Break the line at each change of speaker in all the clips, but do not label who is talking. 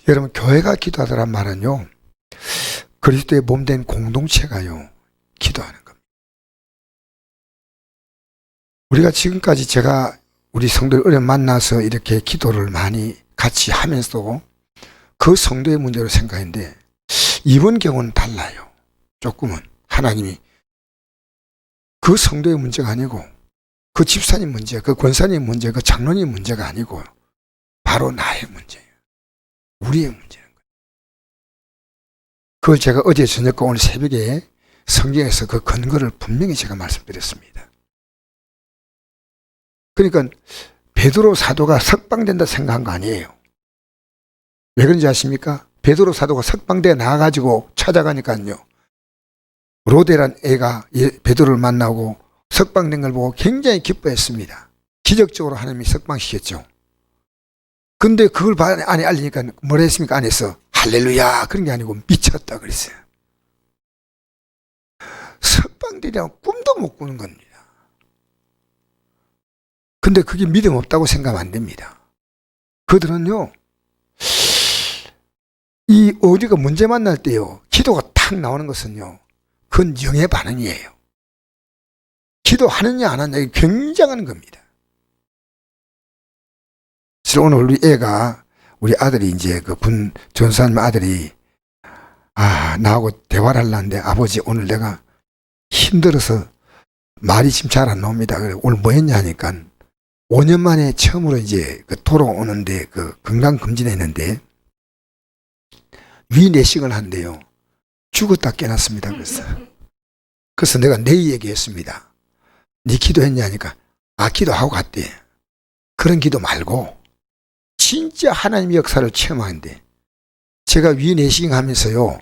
여러분, 교회가 기도하더란 말은요, 그리스도의 몸된 공동체가요, 기도하는 겁니다. 우리가 지금까지 제가 우리 성도를 만나서 이렇게 기도를 많이 같이 하면서 그 성도의 문제로 생각했는데, 이번 경우는 달라요. 조금은 하나님이 그 성도의 문제가 아니고 그 집사님 문제, 그 권사님 문제, 그 장로님 문제가 아니고 바로 나의 문제예요. 우리의 문제는 거예요. 그걸 제가 어제 저녁과 오늘 새벽에 성경에서 그 근거를 분명히 제가 말씀드렸습니다. 그러니까 베드로 사도가 석방된다 생각한 거 아니에요. 왜 그런지 아십니까? 베드로 사도가 석방대에 나와가지고 찾아가니까요, 로데란 애가 베드로를 만나고 석방된 걸 보고 굉장히 기뻐했습니다. 기적적으로 하나님이 석방시켰죠. 근데 그걸 안에 알리니까 뭐라 했습니까? 안에서 할렐루야 그런 게 아니고 미쳤다 그랬어요. 석방되리라고 꿈도 못 꾸는 겁니다. 근데 그게 믿음 없다고 생각하면 안 됩니다. 그들은요, 이 어디가 문제 만날 때요, 기도가 탁 나오는 것은요, 그건 영의 반응이에요. 기도하느냐 안 하느냐, 이게 굉장한 겁니다. 그래서 오늘 우리 아들이 이제 전사님 아들이, 나하고 대화를 하려는데, 아버지, 오늘 내가 힘들어서 말이 지금 잘 안 나옵니다. 그래, 오늘 뭐 했냐 하니까, 5년 만에 처음으로 이제 돌아오는데, 건강검진했는데, 위내시경을 한대요. 죽었다 깨났습니다. 그래서 내가 내일 얘기했습니다. 네 기도했냐 하니까, 기도하고 갔대. 그런 기도 말고 진짜 하나님의 역사를 체험하는데, 제가 위내시경 하면서요,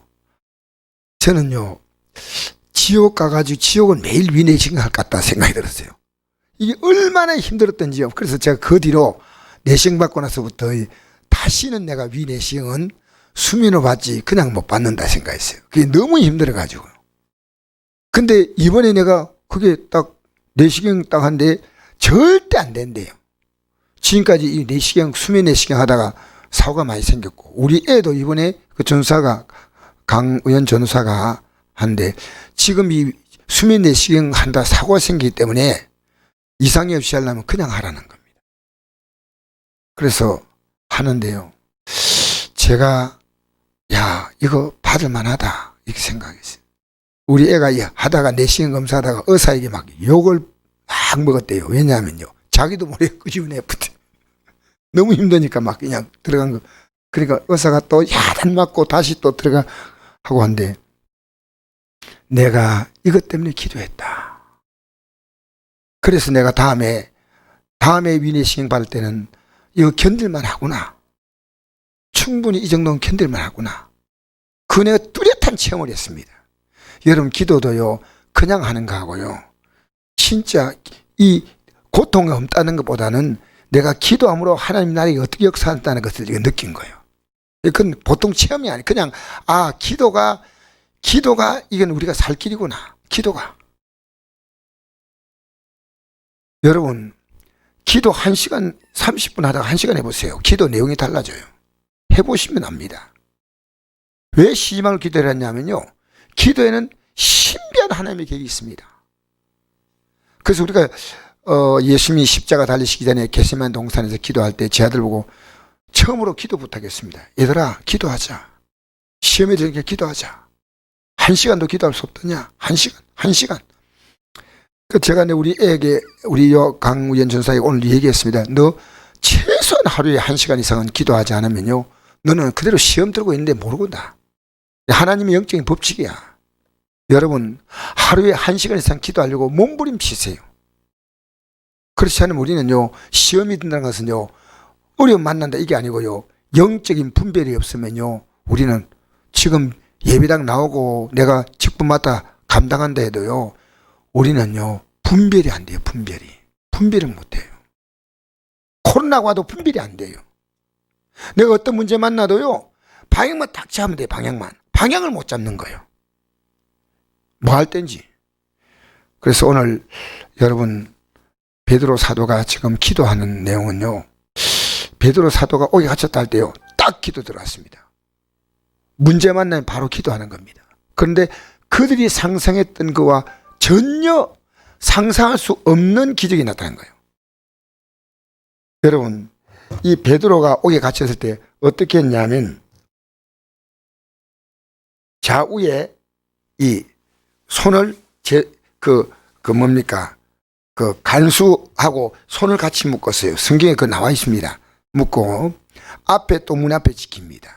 저는요, 지옥 가가지고 지옥은 매일 위내시경 할 것 같다 생각이 들었어요. 이게 얼마나 힘들었던지요. 그래서 제가 그 뒤로 내시경 받고 나서부터 다시는 내가 위내시경은 수면으로 받지 그냥 못 받는다 생각했어요. 그게 너무 힘들어가지고. 근데 이번에 내가 그게 딱 내시경 딱 한데 절대 안 된대요. 지금까지 이 내시경, 수면 내시경 하다가 사고가 많이 생겼고, 우리 애도 이번에 그 전사가, 강의원 전사가 한데, 지금 이 수면 내시경 한다 사고가 생기기 때문에 이상이 없이 하려면 그냥 하라는 겁니다. 그래서 하는데요, 제가 이거 받을만하다 이렇게 생각했어요. 우리 애가 하다가 내시경 검사하다가 의사에게 막 욕을 막 먹었대요. 왜냐하면요, 자기도 모르게 끄집어내 붙어. 너무 힘드니까 막 그냥 들어간 거. 그러니까 의사가 또 야단 맞고 다시 또 들어가 하고 한데, 내가 이것 때문에 기도했다. 그래서 내가 다음에 위내시경 받을 때는 이거 견딜만 하구나. 충분히 이 정도는 견딜만 하구나. 그 내가 뚜렷한 체험을 했습니다. 여러분, 기도도요, 그냥 하는 거하고요, 진짜 이 고통이 없다는 것보다는 내가 기도함으로 하나님 나라에 어떻게 역사한다는 것을 느낀 거예요. 그건 보통 체험이 아니에요. 그냥 기도가 이건 우리가 살 길이구나. 기도가. 여러분, 기도 1시간 30분 하다가 1시간 해보세요. 기도 내용이 달라져요. 해보시면 압니다. 왜 시지막을 기도를 했냐면요, 기도에는 신비한 하나님의 계획이 있습니다. 그래서 우리가 예수님이 십자가 달리시기 전에 겟세마네 동산에서 기도할 때 제 아들 보고 처음으로 기도 부탁했습니다. 얘들아, 기도하자. 시험에 들으니까 기도하자. 1시간도 기도할 수 없더냐? 1시간. 그 제가 우리 애에게, 우리 강우연 전사에게 오늘 얘기했습니다. 너 최소한 하루에 1시간 이상은 기도하지 않으면요, 너는 그대로 시험 들고 있는데 모르구나. 하나님의 영적인 법칙이야. 여러분, 하루에 1시간 이상 기도하려고 몸부림치세요. 그렇지 않으면 우리는요, 시험이 든다는 것은요, 어려움 만난다 이게 아니고요, 영적인 분별이 없으면요, 우리는 지금 예배당 나오고 내가 직분마다 감당한다 해도요, 우리는요, 분별이 안 돼요. 분별을 못 해요. 코로나가 와도 분별이 안 돼요. 내가 어떤 문제 만나도요, 방향만 딱 잡으면 돼요. 방향을 못 잡는 거예요. 뭐 할 땐지. 그래서 오늘 여러분, 베드로 사도가 지금 기도하는 내용은요, 베드로 사도가 오게 갇혔다 할 때요, 딱 딱 기도 들어왔습니다. 문제 만나면 바로 기도하는 겁니다. 그런데 그들이 상상했던 거와 전혀 상상할 수 없는 기적이 나타난 거예요. 여러분, 이 베드로가 옥에 갇혔을 때 어떻게 했냐면 좌우에 이 손을 간수하고 손을 같이 묶었어요. 성경에 그 나와 있습니다. 묶고 앞에 또 문 앞에 지킵니다.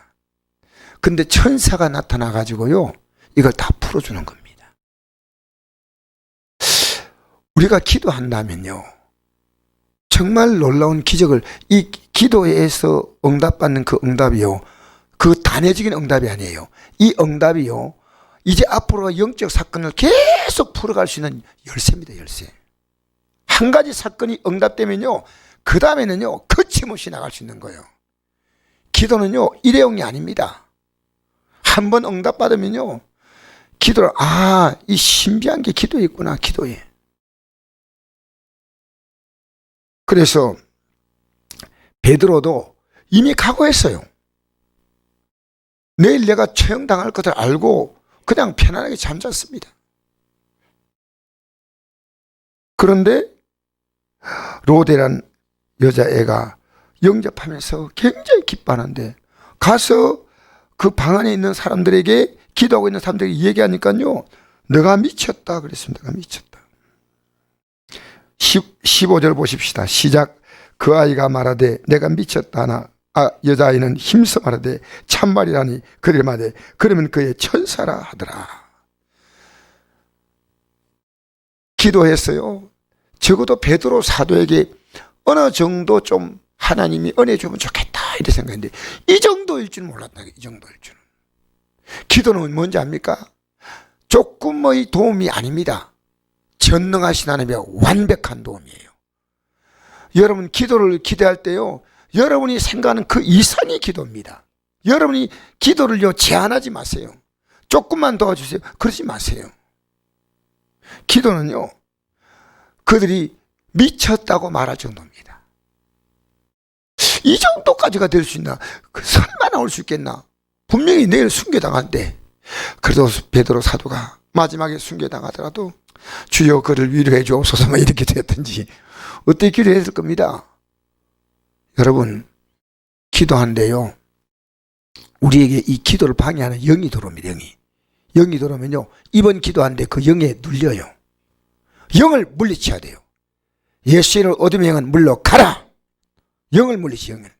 근데 천사가 나타나 가지고요 이걸 다 풀어주는 겁니다. 우리가 기도한다면요 정말 놀라운 기적을, 이 기도에서 응답받는 그 응답이요 그 단회적인 응답이 아니에요. 이 응답이요 이제 앞으로 영적 사건을 계속 풀어갈 수 있는 열쇠입니다. 열쇠. 한 가지 사건이 응답되면요 그 다음에는요 거침없이 나갈 수 있는 거예요. 기도는요 일회용이 아닙니다. 한번 응답받으면요 기도를 이 신비한 게 기도에 있구나. 기도에. 그래서 베드로도 이미 각오했어요. 내일 내가 처형당할 것을 알고 그냥 편안하게 잠잤습니다. 그런데 로데란 여자애가 영접하면서 굉장히 기뻐하는데 가서 그 방 안에 있는 사람들에게, 기도하고 있는 사람들에게 얘기하니까요 내가 미쳤다 그랬습니다. 내가 미쳤다. 15절 보십시다. 시작. 그 아이가 말하되 내가 미쳤다 하나 여자아이는 힘써 말하되 참말이라니 그를 말하되 그러면 그의 천사라 하더라. 기도했어요. 적어도 베드로 사도에게 어느 정도 좀 하나님이 은혜 주면 좋겠다 이렇게 생각했는데 이 정도일 줄 몰랐다. 이 정도일 줄은. 기도는 뭔지 압니까? 조금의 도움이 아닙니다. 전능하신 하나님의 완벽한 도움이에요. 여러분 기도를 기대할 때요 여러분이 생각하는 그 이상의 기도입니다. 여러분이 기도를요 제한하지 마세요. 조금만 도와주세요 그러지 마세요. 기도는요 그들이 미쳤다고 말할 정도입니다. 이 정도까지가 될 수 있나? 설마 나올 수 있겠나? 분명히 내일 순교당한대. 그래도 베드로 사도가 마지막에 순교당하더라도 주여 그를 위로해 주옵소서 이렇게 되었든지 어떻게 기도했을 겁니다. 여러분 기도한데요 우리에게 이 기도를 방해하는 영이 들어옵니다. 영이 들어오면요 이번 기도하는데 그 영에 눌려요. 영을 물리쳐야 돼요. 예수의 어둠의 영은 물러가라. 영을 물리치. 영을.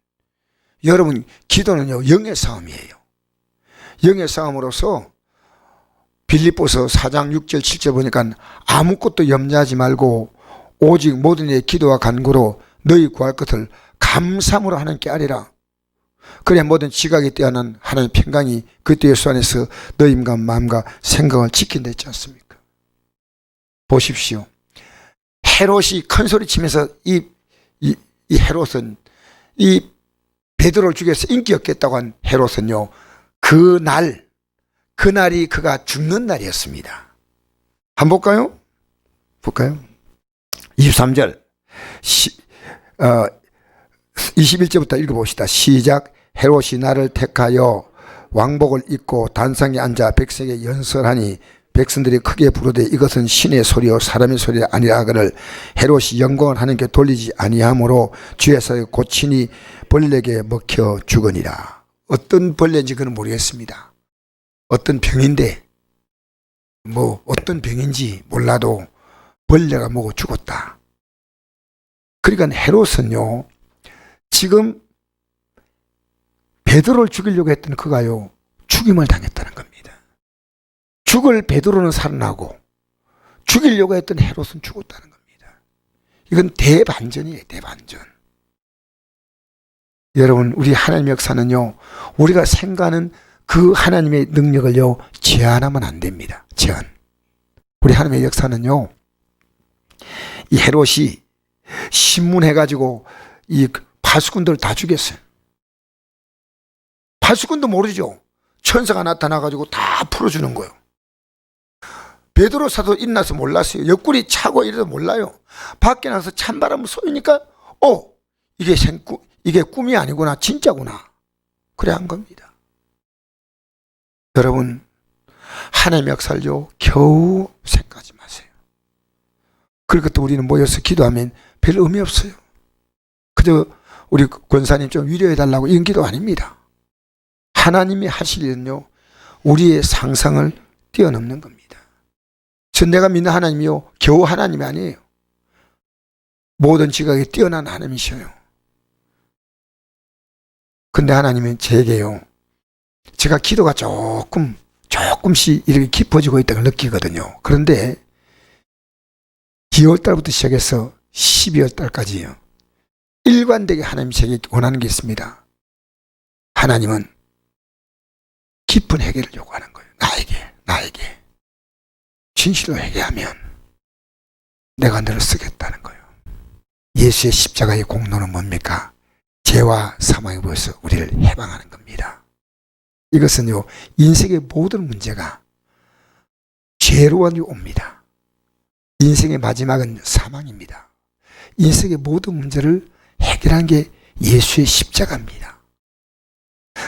여러분 기도는요 영의 싸움이에요. 영의 싸움으로서 빌립보서 4장 6절 7절 보니까 아무것도 염려하지 말고 오직 모든 일에 기도와 간구로 너희 구할 것을 감사함으로 하나님께 아뢰라. 그래야 모든 지각이 뛰어난 하나님의 평강이 그리스도 예수 안에서 너희 마음과 생각을 지킨다 했지 않습니까? 보십시오. 헤롯이 큰 소리 치면서 이 헤롯은 이 베드로를 죽여서 인기 얻겠다고 한 헤롯은요 그날이 그가 죽는 날이었습니다. 한번 볼까요? 23절 21절부터 읽어봅시다. 시작. 헤롯이 나를 택하여 왕복을 입고 단상에 앉아 백성에게 연설하니 백성들이 크게 부르되 이것은 신의 소리요 사람의 소리 아니라 하거늘 헤롯이 영광을 하나님께 돌리지 아니하므로 주에서 고치니 벌레에게 먹혀 죽으니라. 어떤 벌레인지 그는 모르겠습니다. 어떤 병인데 어떤 병인지 몰라도 벌레가 먹어 죽었다. 그러니까 헤롯은요 지금 베드로를 죽이려고 했던 그가요 죽임을 당했다는 겁니다. 죽을 베드로는 살아나고 죽이려고 했던 헤롯은 죽었다는 겁니다. 이건 대반전이에요. 대반전. 여러분 우리 하나님의 역사는요 우리가 생각하는 그 하나님의 능력을요 제한하면 안 됩니다. 제한. 우리 하나님의 역사는요 이 헤롯이 신문해가지고 이 파수꾼들 다 죽였어요. 파수꾼도 모르죠. 천사가 나타나가지고 다 풀어주는 거예요. 베드로 사도 인나서 몰랐어요. 옆구리 차고 이래도 몰라요. 밖에 나서 찬바람 쏘이니까 이게 꿈이 아니구나 진짜구나. 그래 한 겁니다. 여러분, 하나님의 역사를요 겨우 생각하지 마세요. 그리고 또 우리는 모여서 기도하면 별 의미 없어요. 그저 우리 권사님 좀 위로해달라고 이런 기도 아닙니다. 하나님이 하실 일은요 우리의 상상을 뛰어넘는 겁니다. 전 내가 믿는 하나님이요 겨우 하나님이 아니에요. 모든 지각에 뛰어난 하나님이셔요. 근데 하나님은 제게요 제가 기도가 조금씩 이렇게 깊어지고 있다는 걸 느끼거든요. 그런데 2월 달부터 시작해서 12월 달까지요 일관되게 하나님이 제게 원하는 게 있습니다. 하나님은 깊은 회개를 요구하는 거예요. 나에게 진실로 회개하면 내가 너를 쓰겠다는 거예요. 예수의 십자가의 공로는 뭡니까? 죄와 사망에 보여서 우리를 해방하는 겁니다. 이것은요 인생의 모든 문제가 죄로 옵니다. 인생의 마지막은 사망입니다. 인생의 모든 문제를 해결한 게 예수의 십자가입니다.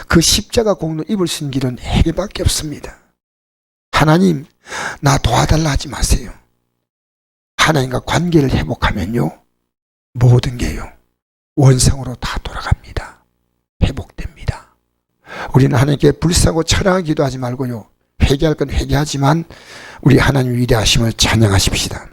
그 십자가 공로 입을 수 있는 길은 해결밖에 없습니다. 하나님 나 도와달라 하지 마세요. 하나님과 관계를 회복하면요 모든 게요 원상으로 다 돌아갑니다. 회복됩니다. 우리는 하나님께 불쌍하고 철학하게 기도하지 말고요 회개할 건 회개하지만 우리 하나님 위대하심을 찬양하십시다.